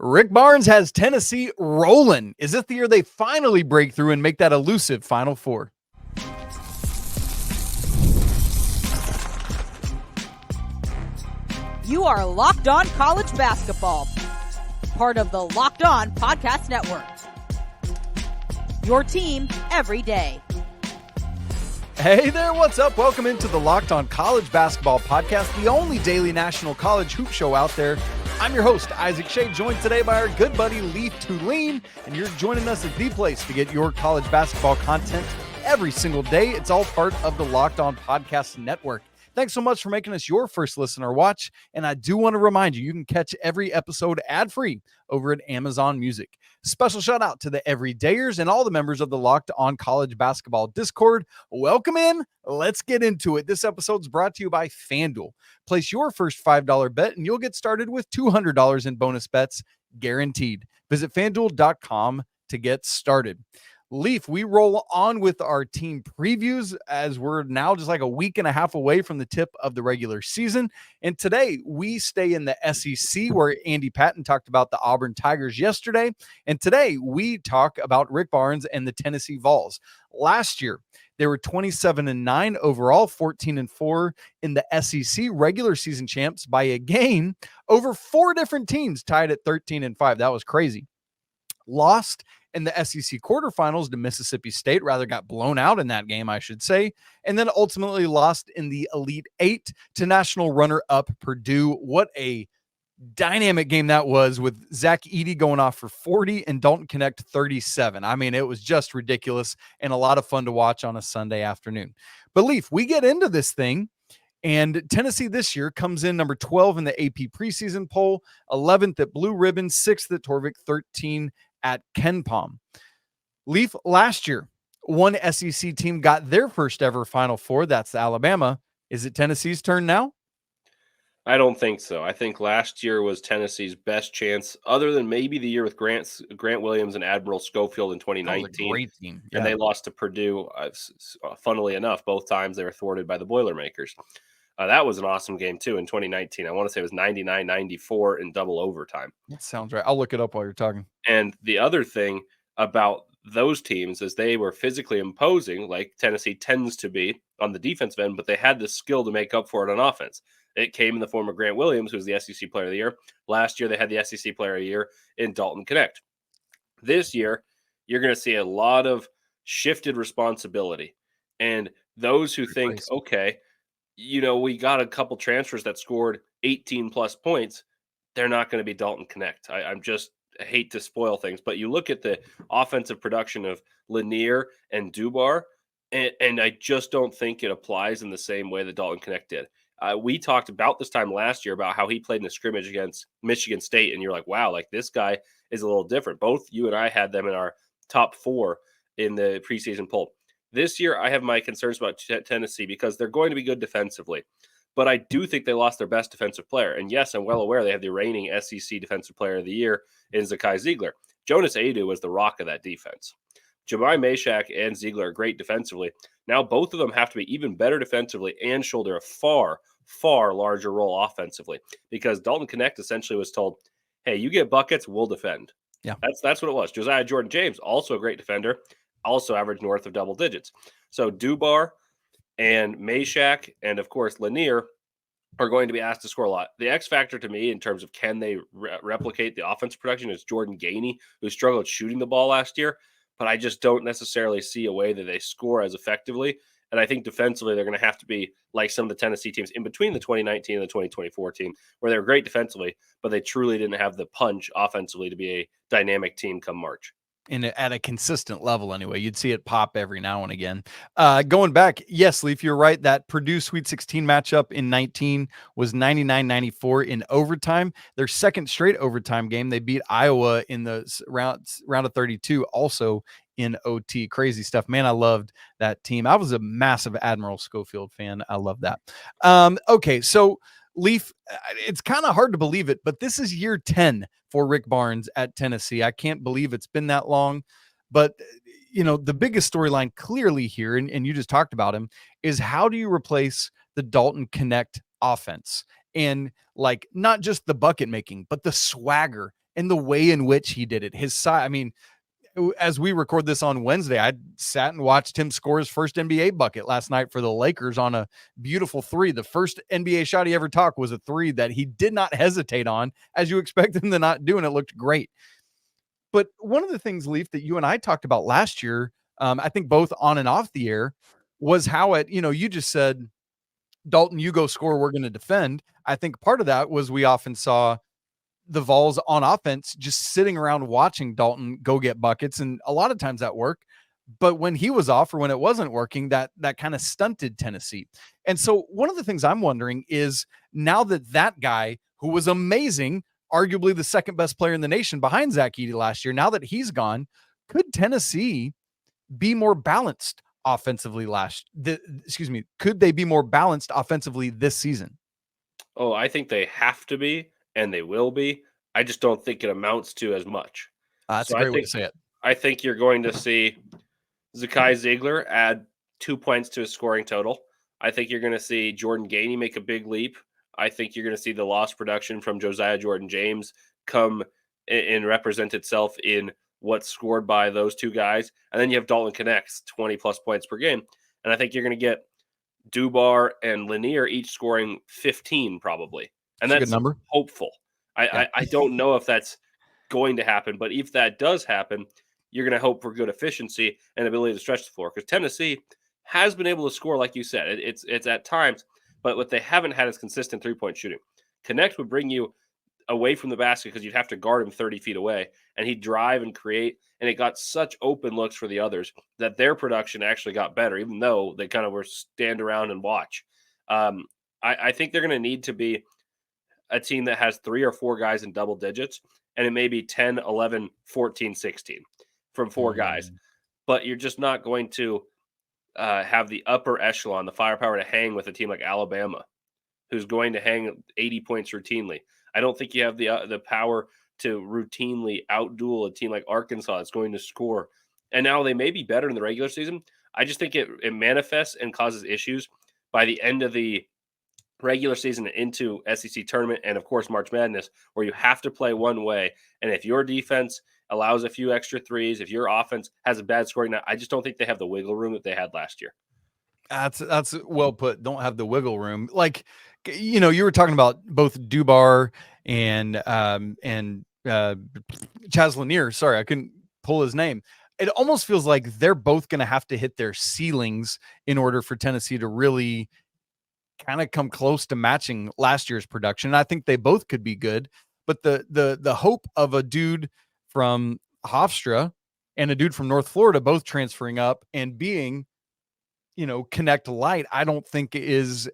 Rick Barnes has Tennessee rolling. Is this the year they finally break through and make that elusive Final Four? You are Locked On College Basketball, part of the Locked On Podcast Network. Your team every day. Hey there, what's up? Welcome into the Locked On College Basketball Podcast, the only daily national college hoop show out there. I'm your host, Isaac Shea, joined today by our good buddy, Leaf Tulane, and you're joining us at the place to get your college basketball content every single day. It's all part of the Locked On Podcast Network. Thanks so much for making us your first listen or watch, and I do want to remind you, you can catch every episode ad-free over at Amazon Music. Special shout out to the everydayers and all the members of the Locked On College Basketball Discord. Welcome in. Let's get into it. This episode's brought to you by FanDuel. Place your first $5 bet and you'll get started with $200 in bonus bets guaranteed. Visit FanDuel.com to get started. Leaf, we roll on with our team previews as we're now just like a week and a half away from the tip of the regular season. And today we stay in the SEC where Andy Patton talked about the Auburn Tigers yesterday. And today we talk about Rick Barnes and the Tennessee Vols. Last year, they were 27-9 overall, 14-4 in the SEC regular season champs by a game over four different teams tied at 13-5. That was crazy. Lost in the SEC quarterfinals to Mississippi State, rather got blown out in that game, I should say, and then ultimately lost in the Elite Eight to national runner-up Purdue. What a dynamic game that was, with Zach Edey going off for 40 and Dalton Knecht 37. I mean, it was just ridiculous and a lot of fun to watch on a Sunday afternoon. But Leaf, we get into this thing, and Tennessee this year comes in number 12 in the AP preseason poll, 11th at Blue Ribbon, 6th at Torvik, 13 at KenPom. Leaf, last year, one SEC team got their first ever Final Four. That's Alabama. Is it Tennessee's turn now? I don't think so. I think last year was Tennessee's best chance, other than maybe the year with Grant Williams and Admiral Schofield in 2019. That was a great team. Yeah. And they lost to Purdue. Funnily enough, both times they were thwarted by the Boilermakers. That was an awesome game, too, in 2019. I want to say it was 99-94 in double overtime. That sounds right. I'll look it up while you're talking. And the other thing about those teams is they were physically imposing, like Tennessee tends to be on the defensive end, but they had the skill to make up for it on offense. It came in the form of Grant Williams, who was the SEC Player of the Year. Last year, they had the SEC Player of the Year in Dalton Knecht. This year, you're going to see a lot of shifted responsibility. And those who think, okay, you know, we got a couple transfers that scored 18-plus points, they're not going to be Dalton Knecht. I hate to spoil things, but you look at the offensive production of Lanier and Dubar, and I just don't think it applies in the same way that Dalton Knecht did. We talked about this time last year about how he played in a scrimmage against Michigan State, and you're like, wow, like this guy is a little different. Both you and I had them in our top four in the preseason poll. This year, I have my concerns about Tennessee because they're going to be good defensively. But I do think they lost their best defensive player. And yes, I'm well aware they have the reigning SEC Defensive Player of the Year in Zakai Ziegler. Jonas Aidoo was the rock of that defense. Jemai Meshack and Zeigler are great defensively. Now both of them have to be even better defensively and shoulder a far, far larger role offensively. Because Dalton Knecht essentially was told, hey, you get buckets, we'll defend. Yeah, That's what it was. Josiah Jordan-James, also a great defender, also averaged north of double digits. So Dubar and Meshack and, of course, Lanier are going to be asked to score a lot. The X factor to me in terms of can they replicate the offensive production is Jordan Gainey, who struggled shooting the ball last year, but I just don't necessarily see a way that they score as effectively. And I think defensively they're going to have to be like some of the Tennessee teams in between the 2019 and the 2024 team, where they were great defensively, but they truly didn't have the punch offensively to be a dynamic team come March. At a consistent level anyway. You'd see it pop every now and again. Going back, yes, Leaf, you're right. That Purdue Sweet 16 matchup in 19 was 99-94 in overtime. Their second straight overtime game, they beat Iowa in the round of 32, also in OT. Crazy stuff. Man, I loved that team. I was a massive Admiral Schofield fan. I love that. Okay, so Leaf, it's kind of hard to believe it, but this is year 10 for Rick Barnes at Tennessee. I can't believe it's been that long, but you know, the biggest storyline clearly here, and you just talked about him, is how do you replace the Dalton Knecht offense? And like, not just the bucket making, but the swagger and the way in which he did it. His side, I mean, as we record this on Wednesday, I sat and watched him score his first NBA bucket last night for the Lakers on a beautiful three. The first NBA shot he ever took was a three that he did not hesitate on, as you expect him to not do, and it looked great. But one of the things, Leaf, that you and I talked about last year, I think both on and off the air, was how you just said, Dalton, you go score, we're going to defend. I think part of that was we often saw the Vols on offense just sitting around watching Dalton go get buckets, and a lot of times that worked. But when he was off or when it wasn't working, that kind of stunted Tennessee. And so one of the things I'm wondering is, now that guy who was amazing, arguably the second best player in the nation behind Zach Edey last year, now that he's gone, could Tennessee be more balanced offensively could they be more balanced offensively this season? Oh, I think they have to be, and they will be. I just don't think it amounts to as much. That's So a great way to say it. I think you're going to see Zakai Ziegler add 2 points to his scoring total. I think you're going to see Jordan Gainey make a big leap. I think you're going to see the lost production from Josiah Jordan-James come and represent itself in what's scored by those two guys. And then you have Dalton Knecht, 20-plus points per game. And I think you're going to get Dubar and Lanier each scoring 15 probably. And that's a good number. Hopeful. I don't know if that's going to happen, but if that does happen, you're going to hope for good efficiency and ability to stretch the floor, because Tennessee has been able to score, like you said. It's at times, but what they haven't had is consistent three-point shooting. Knecht would bring you away from the basket because you'd have to guard him 30 feet away, and he'd drive and create, and it got such open looks for the others that their production actually got better, even though they kind of were stand around and watch. I think they're going to need to be a team that has 3 or 4 guys in double digits, and it may be 10, 11, 14, 16 from 4 guys. But you're just not going to have the upper echelon, the firepower to hang with a team like Alabama, who's going to hang 80 points routinely. I don't think you have the power to routinely outduel a team like Arkansas that's going to score. And now they may be better in the regular season. I just think it manifests and causes issues by the end of the regular season into SEC tournament and, of course, March Madness, where you have to play one way. And if your defense allows a few extra threes, if your offense has a bad scoring night, I just don't think they have the wiggle room that they had last year. That's well put. Don't have the wiggle room. Like, you were talking about both Dubar and Chaz Lanier. Sorry, I couldn't pull his name. It almost feels like they're both going to have to hit their ceilings in order for Tennessee to really kind of come close to matching last year's production. And I think they both could be good, but the hope of a dude from Hofstra and a dude from North Florida both transferring up and being, Knecht light, I don't think is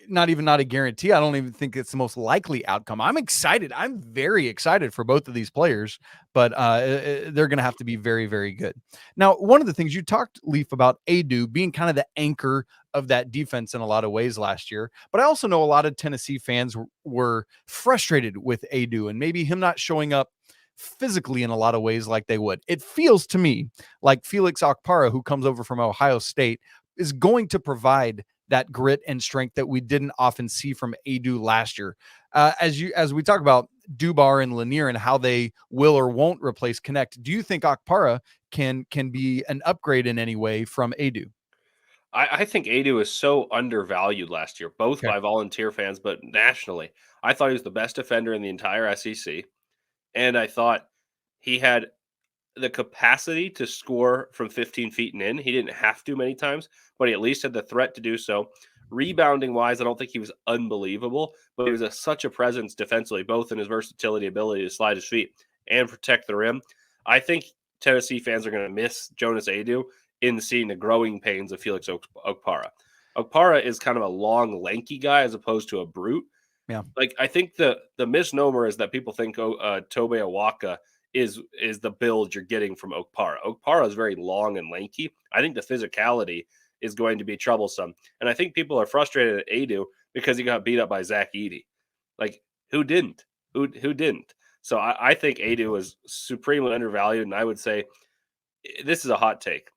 not a guarantee. I don't even think it's the most likely outcome. I'm excited. I'm very excited for both of these players, but they're going to have to be very, very good. Now, one of the things you talked, Leaf, about Adu being kind of the anchor of that defense in a lot of ways last year, but I also know a lot of Tennessee fans were frustrated with Adu and maybe him not showing up physically in a lot of ways like they would. It feels to me like Felix Okpara, who comes over from Ohio State, is going to provide that grit and strength that we didn't often see from Adu last year. As we talk about Dubar and Lanier and how they will or won't replace Knecht, do you think Okpara can be an upgrade in any way from Adu? I think Adu is so undervalued last year, both by volunteer fans, but nationally. I thought he was the best defender in the entire SEC. And I thought he had the capacity to score from 15 feet and in. He didn't have to many times, but he at least had the threat to do so. Rebounding wise, I don't think he was unbelievable, but he was such a presence defensively, both in his versatility, ability to slide his feet and protect the rim. I think Tennessee fans are going to miss Jonas Adu in seeing the growing pains of Felix Okpara. Okpara is kind of a long, lanky guy as opposed to a brute. Yeah. Like, I think the misnomer is that people think Tobe Awaka is the build you're getting from Okpara. Okpara is very long and lanky. I think the physicality is going to be troublesome. And I think people are frustrated at Adu because he got beat up by Zach Edey. Like, who didn't? Who didn't? So I think Adu is supremely undervalued, and I would say this is a hot take.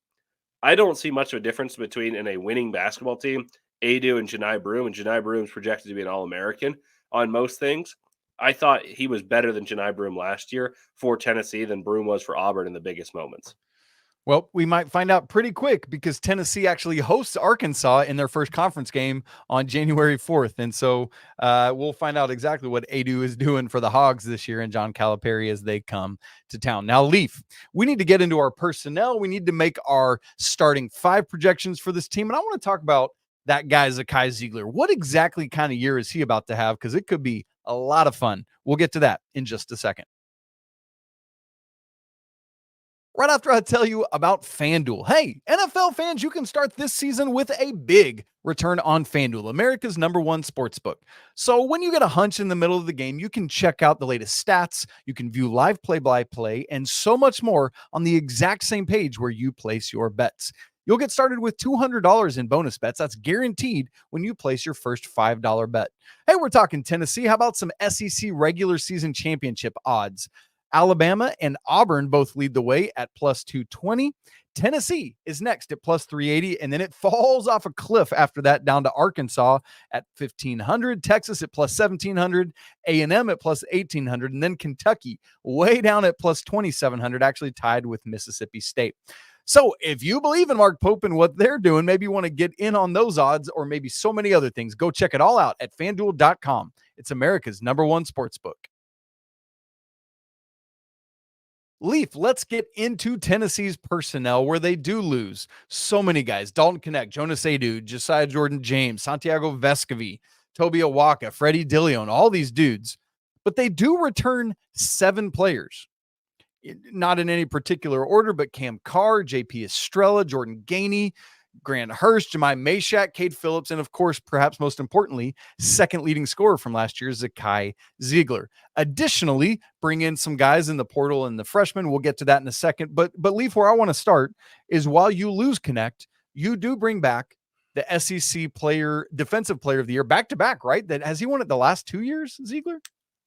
I don't see much of a difference between in a winning basketball team, Adu and Janai Broome, and Janai Broome is projected to be an All-American on most things. I thought he was better than Janai Broome last year for Tennessee than Broome was for Auburn in the biggest moments. Well, we might find out pretty quick because Tennessee actually hosts Arkansas in their first conference game on January 4th. And so we'll find out exactly what Adu is doing for the Hogs this year and John Calipari as they come to town. Now, Leaf, we need to get into our personnel. We need to make our starting 5 projections for this team. And I want to talk about that guy, Zakai Ziegler. What exactly kind of year is he about to have? Because it could be a lot of fun. We'll get to that in just a second. Right after I tell you about FanDuel. Hey, NFL fans, you can start this season with a big return on FanDuel, America's #1 sportsbook. So when you get a hunch in the middle of the game, you can check out the latest stats, you can view live play-by-play, and so much more on the exact same page where you place your bets. You'll get started with $200 in bonus bets. That's guaranteed when you place your first $5 bet. Hey, we're talking Tennessee. How about some SEC regular season championship odds? Alabama and Auburn both lead the way at plus 220. Tennessee is next at plus 380, and then it falls off a cliff after that down to Arkansas at 1,500, Texas at plus 1,700, A&M at plus 1,800, and then Kentucky way down at plus 2,700, actually tied with Mississippi State. So if you believe in Mark Pope and what they're doing, maybe you want to get in on those odds or maybe so many other things, go check it all out at FanDuel.com. It's America's #1 sportsbook. Leaf, let's get into Tennessee's personnel where they do lose so many guys. Dalton Knecht, Jonas Adu, Josiah Jordan-James, Santiago Vescovi, Toby Awaka, Freddie Dilion, all these dudes. But they do return 7 players. Not in any particular order, but Cam Carr, JP Estrella, Jordan Gainey, Grant Hurst, Jemai Meshack, Cade Phillips, and of course, perhaps most importantly, second leading scorer from last year, Zakai Ziegler. Additionally, bring in some guys in the portal and the freshmen. We'll get to that in a second. But Leaf, where I want to start is while you lose Knecht, you do bring back the SEC defensive player of the year back-to-back, right? That has he won it the last 2 years, Ziegler?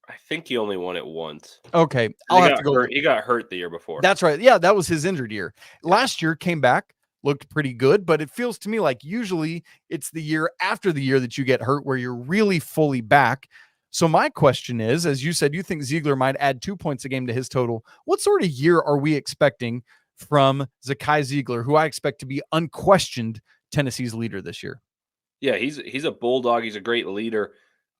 I think he only won it once. Okay. I'll have to go. He got hurt the year before. That's right. Yeah, that was his injured year. Last year came back, looked pretty good, but it feels to me like usually it's the year after the year that you get hurt where you're really fully back. So my question is, as you said, you think Ziegler might add 2 points a game to his total. What sort of year are we expecting from Zakai Ziegler, who I expect to be unquestioned Tennessee's leader this year? Yeah, he's a bulldog. He's a great leader.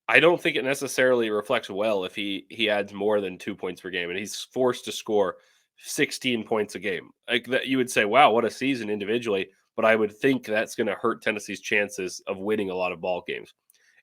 I don't think it necessarily reflects well if he adds more than 2 points per game and he's forced to score 16 points a game. Like that, you would say, wow, what a season individually. But I would think that's going to hurt Tennessee's chances of winning a lot of ball games.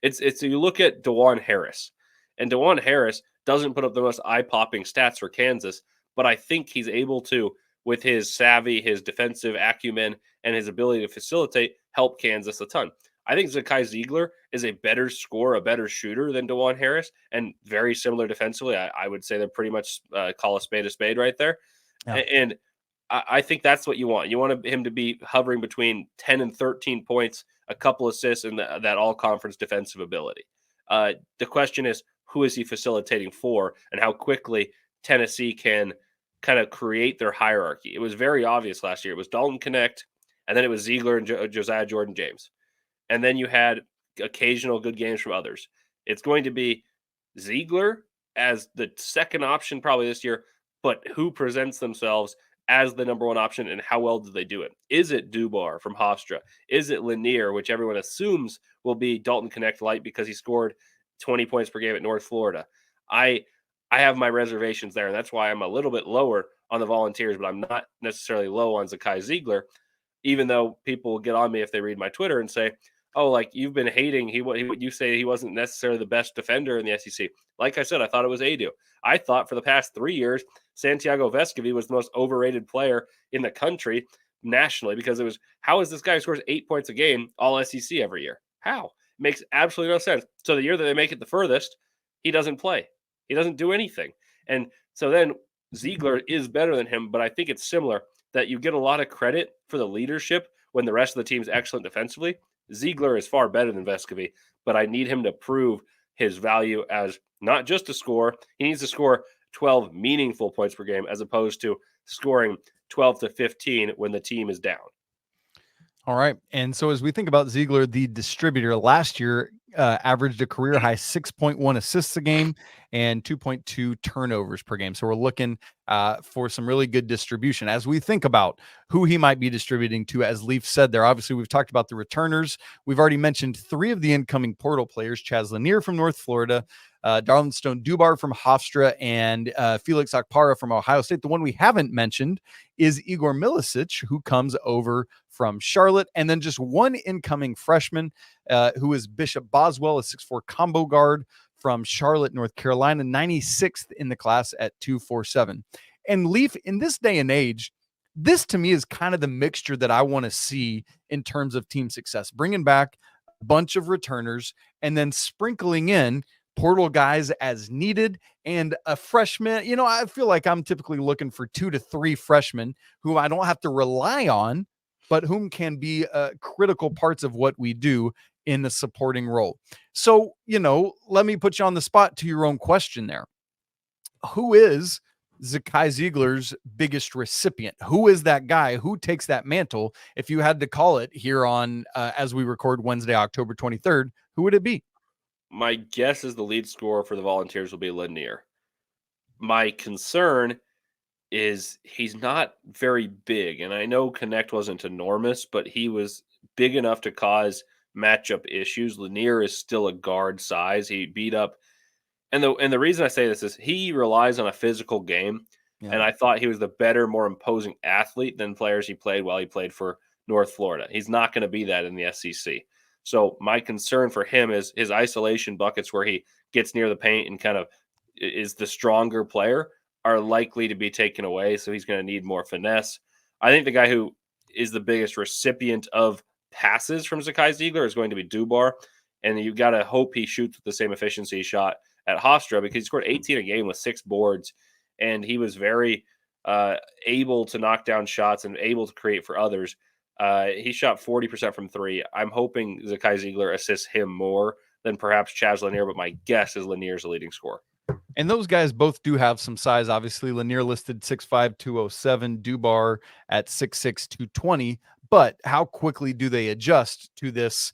It's you look at DeJuan Harris, and DeJuan Harris doesn't put up the most eye-popping stats for Kansas, but I think he's able to, with his savvy, his defensive acumen, and his ability to facilitate, help Kansas a ton. I think Zakai Ziegler is a better scorer, a better shooter than DeJuan Harris, and very similar defensively. I would say they're pretty much call a spade right there. Yeah. And I think that's what you want. You want him to be hovering between 10 and 13 points, a couple assists, and that all-conference defensive ability. The question is, who is he facilitating for, and how quickly Tennessee can kind of create their hierarchy. It was very obvious last year. It was Dalton Knecht, and then it was Zeigler and Josiah Jordan-James. And then you had occasional good games from others. It's going to be Zeigler as the second option probably this year, but who presents themselves as the number one option and how well do they do it? Is it Dubar from Hofstra? Is it Lanier, which everyone assumes will be Dalton Knecht light because he scored 20 points per game at North Florida? I have my reservations there, and that's why I'm a little bit lower on the Volunteers, but I'm not necessarily low on Zakai Ziegler, even though people will get on me if they read my Twitter and say, oh, like you've been hating. You say he wasn't necessarily the best defender in the SEC. Like I said, I thought it was Adu. I thought for the past 3 years, Santiago Vescovi was the most overrated player in the country nationally because it was, how is this guy who scores 8 points a game all SEC every year? How? It makes absolutely no sense. So the year that they make it the furthest, he doesn't play. He doesn't do anything. And so then Zeigler is better than him, but I think it's similar that you get a lot of credit for the leadership when the rest of the team's excellent defensively. Ziegler is far better than Vescovi, but I need him to prove his value as not just a scorer. He needs to score 12 meaningful points per game as opposed to scoring 12 to 15 when the team is down. All right. And so as we think about Zeigler, the distributor last year averaged a career high 6.1 assists a game and 2.2 turnovers per game. So we're looking for some really good distribution as we think about who he might be distributing to. As Leaf said there, obviously we've talked about the returners. We've already mentioned 3 of the incoming portal players: Chaz Lanier from North Florida, Darlinstone Dubar from Hofstra, and Felix Okpara from Ohio State. The one we haven't mentioned is Igor Milicic, who comes over from Charlotte. And then just one incoming freshman, who is Bishop Boswell, a 6'4" combo guard from Charlotte, North Carolina, 96th in the class at 247. And Leaf, in this day and age, this to me is kind of the mixture that I want to see in terms of team success, bringing back a bunch of returners and then sprinkling in portal guys as needed, and a freshman. I feel like I'm typically looking for 2 to 3 freshmen who I don't have to rely on, but whom can be critical parts of what we do in the supporting role. So, let me put you on the spot to your own question there. Who is Zakai Ziegler's biggest recipient? Who is that guy who takes that mantle? If you had to call it here on, as we record Wednesday, October 23rd, who would it be? My guess is the lead scorer for the Volunteers will be Lanier. My concern is he's not very big, and I know Knecht wasn't enormous, but he was big enough to cause matchup issues. Lanier is still a guard size. He beat up, and the reason I say this is he relies on a physical game, and I thought he was the better, more imposing athlete than players he played while he played for North Florida. He's not going to be that in the SEC. So my concern for him is his isolation buckets where he gets near the paint and kind of is the stronger player are likely to be taken away. So he's going to need more finesse. I think the guy who is the biggest recipient of passes from Zakai Ziegler is going to be Dubar. And you've got to hope he shoots with the same efficiency he shot at Hofstra, because he scored 18 a game with 6 boards. And he was very able to knock down shots and able to create for others. He shot 40% from 3. I'm hoping Zakai Ziegler assists him more than perhaps Chaz Lanier, but my guess is Lanier's the leading scorer. And those guys both do have some size. Obviously, Lanier listed 6'5", 207, Dubar at 6'6", 220. But how quickly do they adjust to this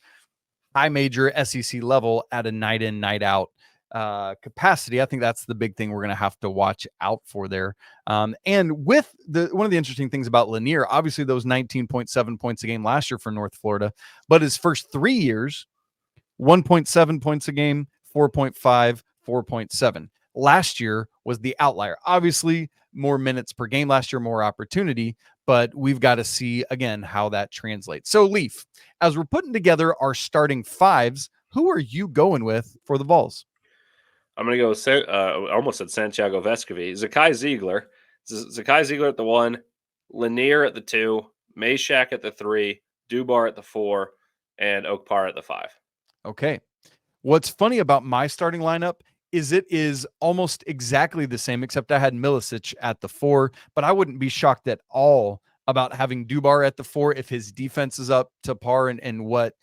high major SEC level at a night in, night out capacity? I think that's the big thing we're going to have to watch out for there. And with one of the interesting things about Lanier, obviously those 19.7 points a game last year for North Florida, but his first 3 years, 1.7 points a game, 4.5, 4.7. Last year was the outlier. Obviously, more minutes per game last year, more opportunity, but we've got to see again how that translates. So, Leaf, as we're putting together our starting 5s, who are you going with for the Vols? I'm going to go, I almost said Santiago Vescovi. Zakai Ziegler. Zakai Ziegler at the 1, Lanier at the 2, Meshack at the 3, Dubar at the 4, and Okpara at the 5. Okay. What's funny about my starting lineup is it is almost exactly the same, except I had Milicic at the 4, but I wouldn't be shocked at all about having Dubar at the 4 if his defense is up to par and what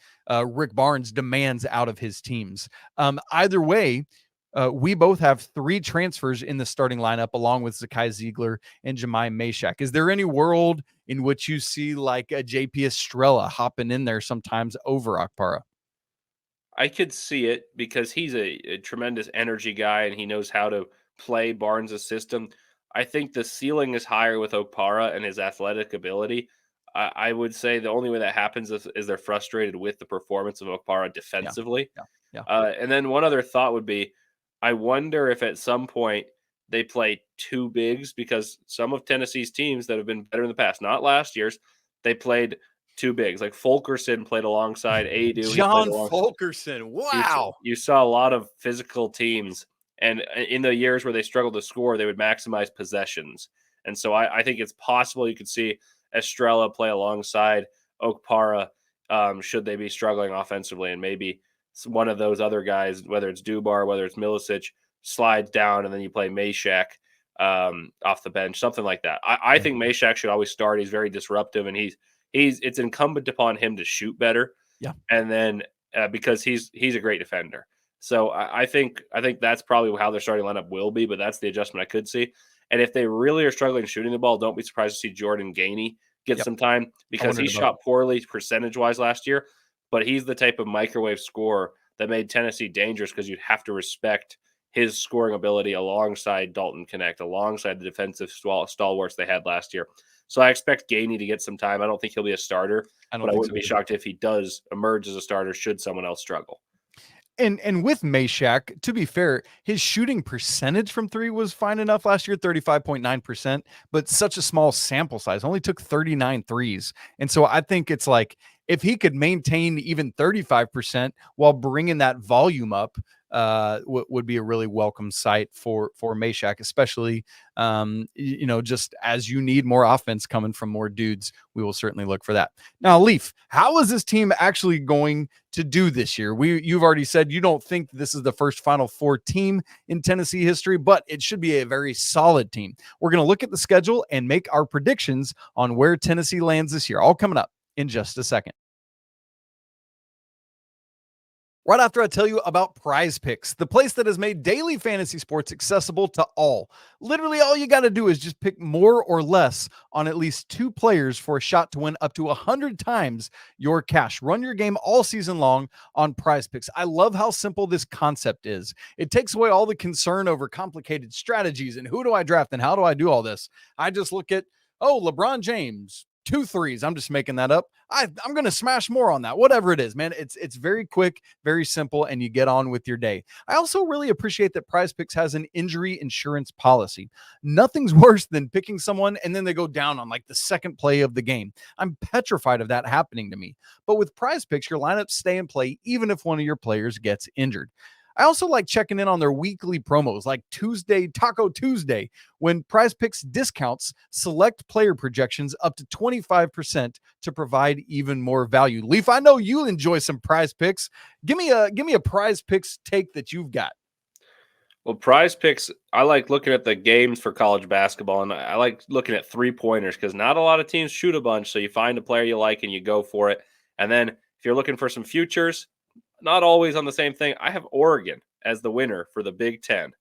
Rick Barnes demands out of his teams. Either way, we both have 3 transfers in the starting lineup, along with Zakai Ziegler and Jemai Meshack. Is there any world in which you see like a JP Estrella hopping in there sometimes over Okpara? I could see it because he's a tremendous energy guy and he knows how to play Barnes' system. I think the ceiling is higher with Okpara and his athletic ability. I would say the only way that happens is they're frustrated with the performance of Okpara defensively. Yeah. And then one other thought would be, I wonder if at some point they play 2 bigs, because some of Tennessee's teams that have been better in the past, not last year's, they played 2 bigs. Like Fulkerson played alongside Adu. John Fulkerson. Wow. You saw a lot of physical teams, and in the years where they struggled to score, they would maximize possessions. And so I think it's possible you could see Estrella play alongside Okpara should they be struggling offensively, and maybe one of those other guys, whether it's Dubar, whether it's Milicic, slides down, and then you play Meshack off the bench, something like that. I think Meshack should always start. He's very disruptive, and it's incumbent upon him to shoot better. Yeah. And then because he's a great defender. So I think that's probably how their starting lineup will be, but that's the adjustment I could see. And if they really are struggling shooting the ball, don't be surprised to see Jordan Gainey get some time, because he shot poorly percentage-wise last year, but he's the type of microwave scorer that made Tennessee dangerous, because you'd have to respect his scoring ability alongside Dalton Knecht, alongside the defensive stalwarts they had last year. So I expect Gainey to get some time. I don't think he'll be a starter, but I wouldn't be shocked if he does emerge as a starter should someone else struggle. And with Meshack, to be fair, his shooting percentage from three was fine enough last year, 35.9%, but such a small sample size, only took 39 threes. And so I think it's like, if he could maintain even 35% while bringing that volume up, would be a really welcome sight for Meshack, especially, just as you need more offense coming from more dudes, we will certainly look for that. Now, Leaf, how is this team actually going to do this year? You've already said you don't think this is the first Final Four team in Tennessee history, but it should be a very solid team. We're going to look at the schedule and make our predictions on where Tennessee lands this year, all coming up in just a second. Right after I tell you about Prize Picks, the place that has made daily fantasy sports accessible to all. Literally, all you got to do is just pick more or less on at least 2 players for a shot to win up to 100 times your cash. Run your game all season long on Prize Picks. I love how simple this concept is. It takes away all the concern over complicated strategies and who do I draft and how do I do all this. I just look at, LeBron James, 2 threes. I'm just making that up. I'm going to smash more on that. Whatever it is, man. It's very quick, very simple, and you get on with your day. I also really appreciate that Prize Picks has an injury insurance policy. Nothing's worse than picking someone and then they go down on like the second play of the game. I'm petrified of that happening to me. But with Prize Picks, your lineups stay in play even if one of your players gets injured. I also like checking in on their weekly promos like Taco Tuesday, when Prize Picks discounts select player projections up to 25% to provide even more value. Leaf, I know you enjoy some Prize Picks. Give me a Prize Picks take that you've got. Well, Prize Picks, I like looking at the games for college basketball, and I like looking at 3-pointers because not a lot of teams shoot a bunch, so you find a player you like and you go for it. And then if you're looking for some futures, not always on the same thing, I have Oregon as the winner for the Big Ten.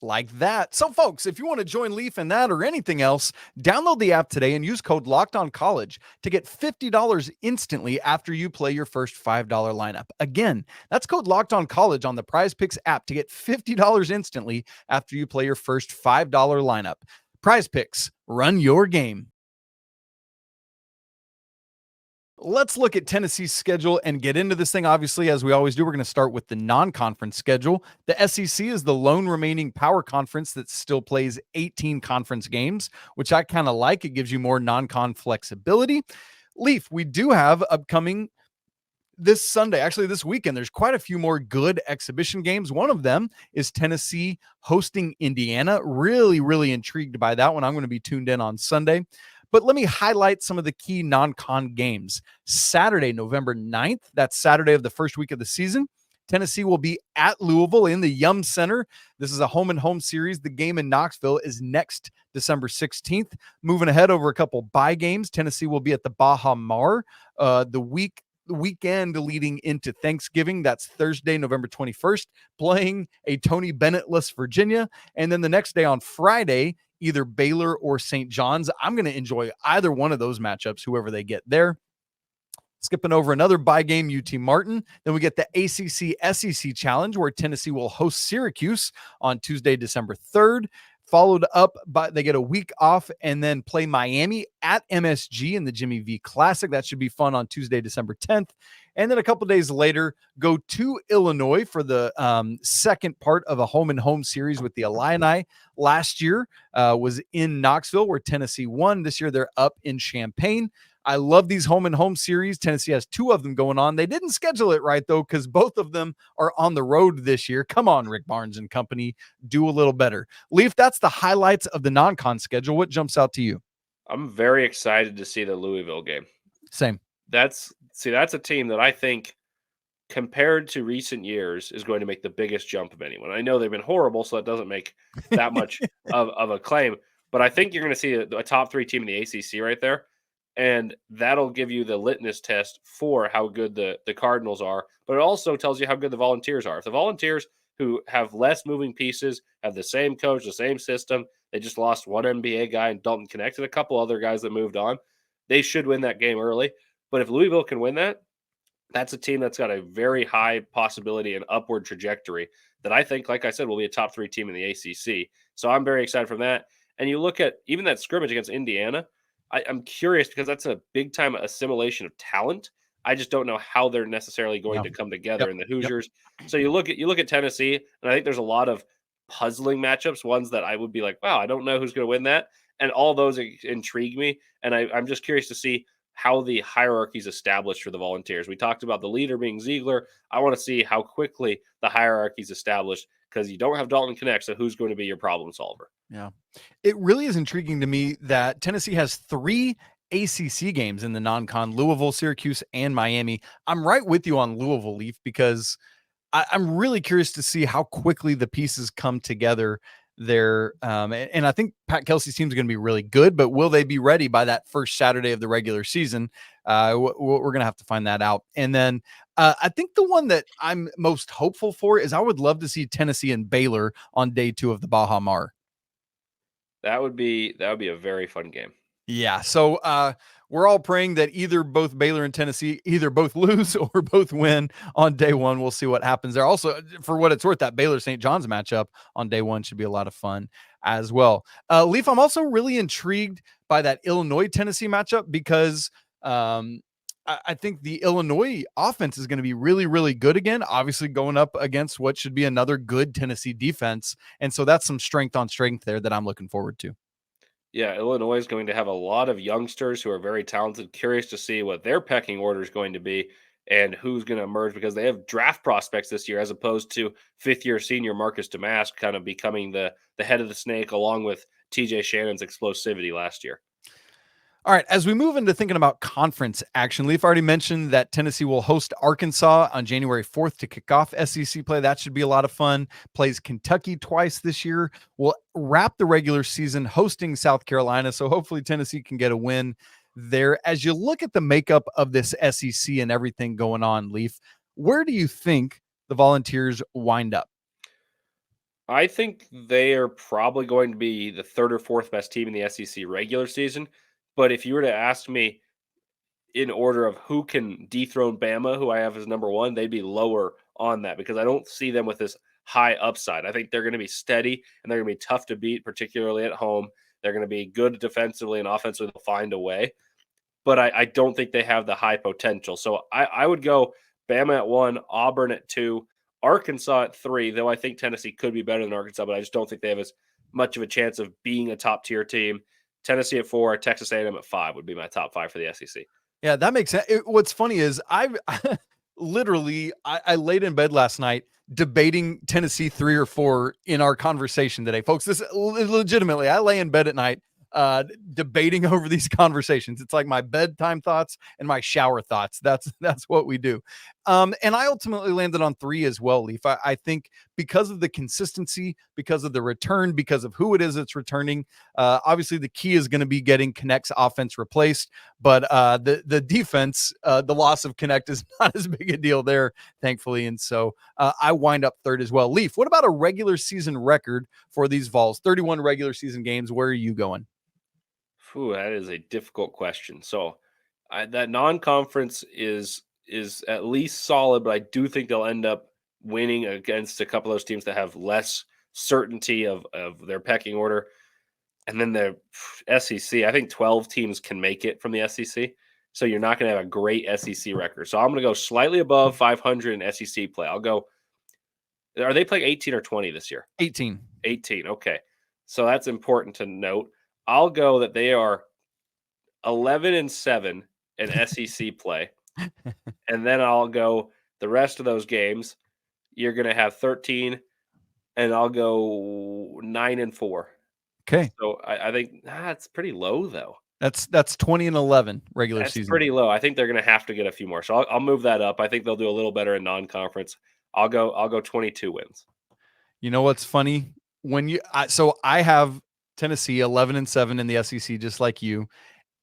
Like that. So, folks, if you want to join Leaf in that or anything else, download the app today and use code LOCKEDONCollege to get $50 instantly after you play your first $5 lineup. Again, that's code LOCKEDONCollege on the Prize Picks app to get $50 instantly after you play your first $5 lineup. Prize Picks, run your game. Let's look at Tennessee's schedule and get into this thing. Obviously, as we always do, we're going to start with the non-conference schedule. The SEC is the lone remaining power conference that still plays 18 conference games, which I kind of like. It gives you more non-con flexibility. Leaf, we do have upcoming this Sunday, actually this weekend, there's quite a few more good exhibition games. One of them is Tennessee hosting Indiana. Really, really intrigued by that one. I'm going to be tuned in on Sunday. But let me highlight some of the key non-con games. Saturday, November 9th, that's Saturday of the first week of the season. Tennessee will be at Louisville in the Yum Center. This is a home-and-home series. The game in Knoxville is next December 16th. Moving ahead over a couple bye games, Tennessee will be at the Baha Mar the weekend leading into Thanksgiving. That's Thursday, November 21st, playing a Tony Bennett-less Virginia. And then the next day on Friday, either Baylor or St. John's. I'm going to enjoy either one of those matchups, whoever they get there. Skipping over another bye game, UT Martin. Then we get the ACC SEC Challenge, where Tennessee will host Syracuse on Tuesday, December 3rd. Followed up by, they get a week off and then play Miami at MSG in the Jimmy V Classic. That should be fun on Tuesday, December 10th. And then a couple days later, go to Illinois for the second part of a home-and-home series with the Illini. Last year was in Knoxville, where Tennessee won. This year, they're up in Champaign. I love these home-and-home series. Tennessee has 2 of them going on. They didn't schedule it right, though, because both of them are on the road this year. Come on, Rick Barnes and company. Do a little better. Leaf, that's the highlights of the non-con schedule. What jumps out to you? I'm very excited to see the Louisville game. Same. That's a team that I think, compared to recent years, is going to make the biggest jump of anyone. I know they've been horrible, so that doesn't make that much of a claim. But I think you're going to see a top 3 team in the ACC right there. And that'll give you the litmus test for how good the Cardinals are. But it also tells you how good the Volunteers are. If the Volunteers, who have less moving pieces, have the same coach, the same system, they just lost one NBA guy in Dalton Knecht and a couple other guys that moved on, they should win that game early. But if Louisville can win that, That's a team that's got a very high possibility and upward trajectory that I think, like I said, will be a top 3 team in the ACC. So I'm very excited from that. And you look at even that scrimmage against Indiana, I'm curious because that's a big time assimilation of talent. I just don't know how they're necessarily going Yeah. to come together Yep. in the Yep. Hoosiers. So you look at Tennessee, and I think there's a lot of puzzling matchups, ones that I would be like, wow, I don't know who's going to win that. And all those intrigue me. And I'm just curious to see how the hierarchy is established for the Volunteers. We talked about the leader being Ziegler. I want to see how quickly the hierarchy is established because you don't have Dalton Knecht, so who's going to be your problem solver? Yeah. It really is intriguing to me that Tennessee has 3 ACC games in the non-con: Louisville, Syracuse, and Miami. I'm right with you on Louisville, Leaf, because I'm really curious to see how quickly the pieces come together there. And I think Pat Kelsey's team is going to be really good, but will they be ready by that first Saturday of the regular season? We're going to have to find that out. And then I think the one that I'm most hopeful for is I would love to see Tennessee and Baylor on day 2 of the Baha Mar. That would be a very fun game. Yeah. So we're all praying that either both Baylor and Tennessee either both lose or both win on day 1. We'll see what happens there. Also, for what it's worth, that Baylor St. John's matchup on day 1 should be a lot of fun as well. Leaf, I'm also really intrigued by that Illinois Tennessee matchup because I think the Illinois offense is going to be really, really good again, obviously going up against what should be another good Tennessee defense. And so that's some strength on strength there that I'm looking forward to. Yeah, Illinois is going to have a lot of youngsters who are very talented. Curious to see what their pecking order is going to be and who's going to emerge because they have draft prospects this year as opposed to fifth-year senior Marcus Damask kind of becoming the head of the snake along with TJ Shannon's explosivity last year. All right, as we move into thinking about conference action, Leaf already mentioned that Tennessee will host Arkansas on January 4th to kick off SEC play. That should be a lot of fun. Plays Kentucky twice this year. We'll wrap the regular season hosting South Carolina, so hopefully Tennessee can get a win there. As you look at the makeup of this SEC and everything going on, Leaf, where do you think the Volunteers wind up? I think they are probably going to be the 3rd or 4th best team in the SEC regular season. But if you were to ask me in order of who can dethrone Bama, who I have as number 1, they'd be lower on that because I don't see them with this high upside. I think they're going to be steady and they're going to be tough to beat, particularly at home. They're going to be good defensively and offensively. They'll find a way. But I don't think they have the high potential. So I would go Bama at 1, Auburn at 2, Arkansas at 3, though I think Tennessee could be better than Arkansas, but I just don't think they have as much of a chance of being a top-tier team. Tennessee at 4, Texas A&M at 5 would be my top 5 for the SEC. Yeah, that makes sense. What's funny is I've literally I laid in bed last night debating Tennessee 3 or 4 in our conversation today, folks. This legitimately, I lay in bed at night debating over these conversations. It's like my bedtime thoughts and my shower thoughts. That's what we do. And I ultimately landed on 3 as well, Leaf. I think because of the consistency, because of the return, because of who it is that's returning, obviously the key is going to be getting Knecht's offense replaced. But the defense, the loss of Knecht is not as big a deal there, thankfully. And so I wind up 3rd as well. Leaf, what about a regular season record for these Vols? 31 regular season games. Where are you going? Ooh, that is a difficult question. So that non-conference is at least solid, but I do think they'll end up winning against a couple of those teams that have less certainty of their pecking order. And then the SEC, I think 12 teams can make it from the SEC. So you're not going to have a great SEC record. So I'm going to go slightly above 500 in SEC play. I'll go. Are they playing 18 or 20 this year? 18. 18. Okay. So that's important to note. I'll go that they are 11-7 in SEC play. And then I'll go the rest of those games. You're going to have 13, and I'll go 9-4. Okay. So I think it's pretty low, though. That's 20-11 regular season. That's pretty low. I think they're going to have to get a few more. So I'll move that up. I think they'll do a little better in non-conference. I'll go 22 wins. You know what's funny? I have Tennessee 11-7 in the SEC, just like you,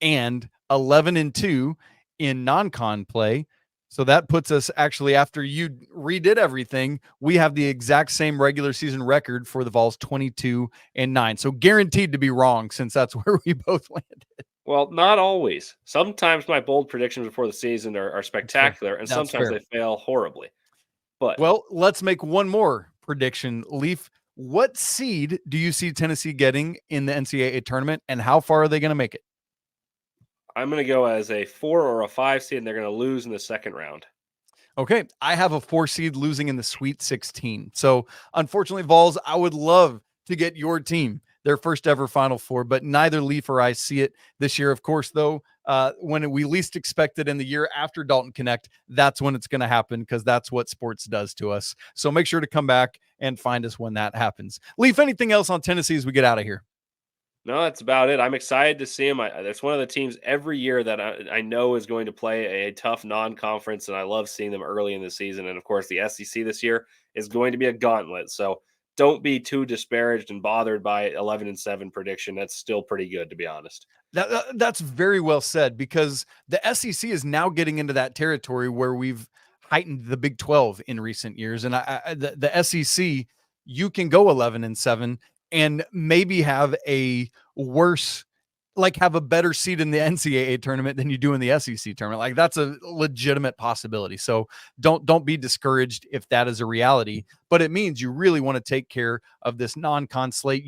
and 11-2 in non-con play. So that puts us actually, after you redid everything, we have the exact same regular season record for the Vols, 22-9. So guaranteed to be wrong, since that's where we both landed. Well, not always. Sometimes my bold predictions before the season are That's fair. spectacular, and That's sometimes fair. they fail horribly. But Well, let's make one more prediction. Leaf, what seed do you see Tennessee getting in the NCAA tournament, and how far are they going to make it? I'm going to go as a 4 or a 5 seed, and they're going to lose in the second round. Okay, I have a 4 seed losing in the Sweet 16. So, unfortunately, Vols, I would love to get your team their first ever Final Four, but neither Leaf or I see it this year. Of course, though, when we least expect it in the year after Dalton Knecht, that's when it's going to happen because that's what sports does to us. So make sure to come back and find us when that happens. Leaf, anything else on Tennessee as we get out of here? No, that's about it. I'm excited to see them. That's one of the teams every year that I know is going to play a tough non-conference, and I love seeing them early in the season. And of course, the SEC this year is going to be a gauntlet. So don't be too disparaged and bothered by 11-7 prediction. That's still pretty good, to be honest. That's very well said because the SEC is now getting into that territory where we've heightened the Big 12 in recent years. And the SEC, you can go 11-7 and maybe have a worse, like have a better seed in the NCAA tournament than you do in the SEC tournament. Like that's a legitimate possibility. So don't be discouraged if that is a reality, but it means you really want to take care of this non-con slate.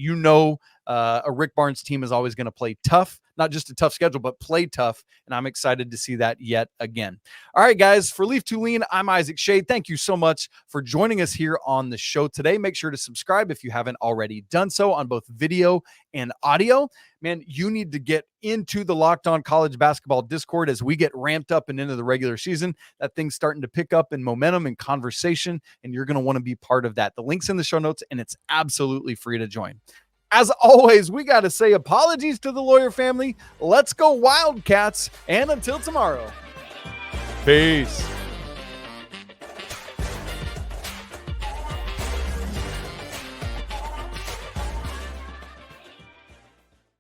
A Rick Barnes team is always going to play tough, not just a tough schedule, but play tough. And I'm excited to see that yet again. All right, guys, for Leaf Tulane, I'm Isaac Shea. Thank you so much for joining us here on the show today. Make sure to subscribe if you haven't already done so on both video and audio. Man, you need to get into the Locked On College Basketball Discord as we get ramped up and into the regular season. That thing's starting to pick up in momentum and conversation, and you're going to want to be part of that. The link's in the show notes, and it's absolutely free to join. As always, we got to say apologies to the Lawyer family. Let's go Wildcats, and until tomorrow, peace.